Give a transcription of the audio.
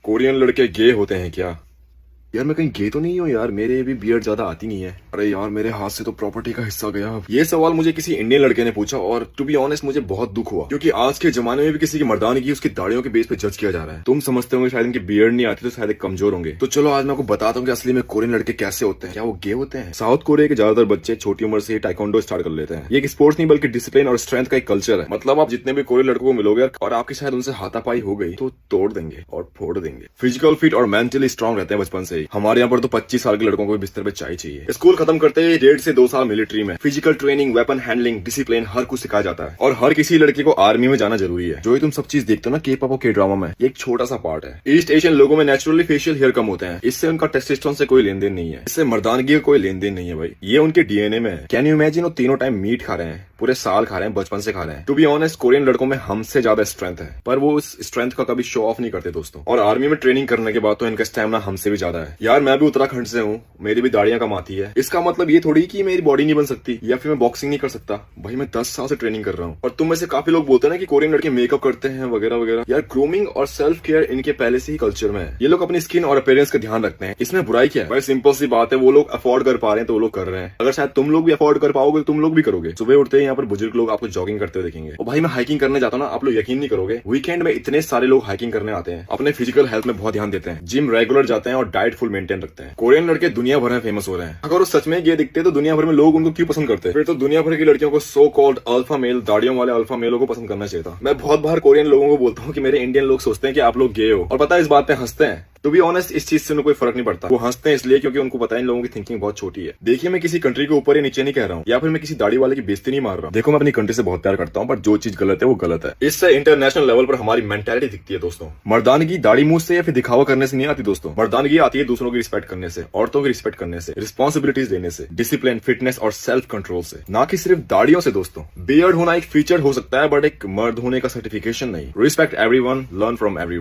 Korean लड़के गे होते हैं क्या? यार मैं कहीं गे तो नहीं हूँ यार, मेरे भी बियर्ड ज्यादा आती नहीं है। अरे यार मेरे हाथ से तो प्रॉपर्टी का हिस्सा गया। ये सवाल मुझे किसी इंडियन लड़के ने पूछा और टू बी ऑनेस्ट मुझे बहुत दुख हुआ, क्योंकि आज के जमाने में भी किसी की मर्दानगी उसकी दाढ़ियों के बेस पे जज किया जा रहा है। तुम समझते होंगे शायद इनकी बियर्ड नहीं आती तो शायद कमजोर होंगे। तो चलो आज मैं आपको बताता हूँ कि असली में कोरियन लड़के कैसे होते हैं। क्या वो गे होते हैं? साउथ कोरिया के ज्यादातर बच्चे छोटी उम्र से टाइकोंडो स्टार्ट कर लेते हैं। ये एक स्पोर्ट्स नहीं बल्कि डिसिप्लिन और स्ट्रेंथ का एक कल्चर है। मतलब आप जितने भी कोरियन लड़कों को मिलोगे और आपकी शायद उनसे हाथापाई हो गई तो तोड़ देंगे और फोड़ देंगे। फिजिकल फिट और मेंटली स्ट्रांग रहते हैं बचपन से ही। हमारे यहाँ पर तो 25 साल के लड़कों को भी बिस्तर पे चाहिए। स्कूल खत्म करते ही 1.5 से 2 साल मिलिट्री में physical training, weapon handling, discipline हर कुछ सिखाया जाता है। और हर किसी लड़के को आर्मी में जाना जरूरी है। जो ही तुम सब चीज देखते हो ना के पॉप और के ड्रामा में, ये एक छोटा सा पार्ट है। ईस्ट एशियन लोगों में नेचुरली फेशियल हेयर कम होते हैं। इससे उनका टेस्टोस्टेरोन से कोई लेन देन नहीं है। इससे मर्दानगी का कोई लेन देन नहीं है भाई, ये उनके डीएनए में है। कैन यू इमेजिन वो तीनों टाइम मीट खा रहे हैं, पूरे साल खा रहे हैं, बचपन से खा रहे हैं। टू बी ऑनेस्ट कोरियन लड़कों में हमसे ज्यादा स्ट्रेंथ है, पर वो इस स्ट्रेंथ का कभी शो ऑफ नहीं करते दोस्तों। और आर्मी में ट्रेनिंग करने के बाद तो इनका स्टैमिना हमसे भी ज्यादा है। यार मैं भी उत्तराखंड से हूँ, मेरी भी दाढ़ियां कम आती है। इसका मतलब ये थोड़ी कि मेरी बॉडी नहीं बन सकती या फिर मैं बॉक्सिंग नहीं कर सकता। भाई मैं 10 साल से ट्रेनिंग कर रहा हूँ। और तुम में से काफी लोग बोलते हैं ना कि कोरियन लड़के मेकअप करते हैं वगैरह वगैरह। यार ग्रूमिंग और सेल्फ केयर इनके पहले से ही कल्चर में है। ये लोग अपनी स्किन और अपीयरेंस का ध्यान रखते हैं। इसमें बुराई क्या है भाई? सिंपल सी बात है, वो लोग अफोर्ड कर पा रहे हैं तो वो लोग कर रहे हैं। अगर शायद तुम लोग भी अफोर्ड कर पाओगे तो तुम लोग भी करोगे। सुबह उठते ही यहाँ पर बुजुर्ग लोग आपको जॉगिंग करते हुए देखेंगे। और भाई मैं हाइकिंग करने जाता हूँ ना, आप लोग यकीन नहीं करोगे, वीकेंड में इतने सारे लोग हाइकिंग करने आते हैं। अपने फिजिकल हेल्थ में बहुत ध्यान देते हैं, जिम रेगुलर जाते हैं और डाइट फुल मेंटेन रखते हैं। कोरियन लड़के दुनिया भर में फेमस हो रहे हैं। अगर वो सच में ये दिखते तो दुनिया भर में लोग उनको क्यों पसंद करते? फिर तो दुनिया भर की लड़कियों को सो कॉल्ड अल्फा मेल, दाढ़ियों वाले अल्फा मेलों को पसंद करना चाहिए था। मैं बहुत बार कोरियन लोगों को बोलता हूँ कि मेरे इंडियन लोग सोचते हैं कि आप लोग गे हो, और पता है इस बात पे हंसते हैं। टू बी ऑनेस्ट इस चीज से उन्हें कोई फर्क नहीं पड़ता। वो हंसते हैं इसलिए क्योंकि उनको पता है इन लोगों की थिंकिंग बहुत छोटी है। देखिए मैं किसी कंट्री के ऊपर या नीचे नहीं कह रहा हूँ, या फिर मैं किसी दाढ़ी वाले की बेइज्जती नहीं मार रहा हूँ। देखो मैं अपनी कंट्री से बहुत प्यार करता हूँ, पर जो चीज गलत है वो गलत है। इससे इंटरनेशनल लेवल पर हमारी मेंटालिटी दिखती है दोस्तों। मर्दानगी दाढ़ी मूंछ से या फिर दिखावा करने से नहीं आती दोस्तों। मर्दानगी आती है दूसरों की रिस्पेक्ट करने से, औरतों की रिस्पेक्ट करने से, रिस्पॉन्सिबिलिटीज देने से, डिसिप्लिन, फिटनेस और सेल्फ कंट्रोल से, ना कि सिर्फ दाढ़ियों से दोस्तों। बियर्ड होना एक फीचर हो सकता है बट एक मर्द होने का सर्टिफिकेशन नहीं। Respect everyone, learn from everyone.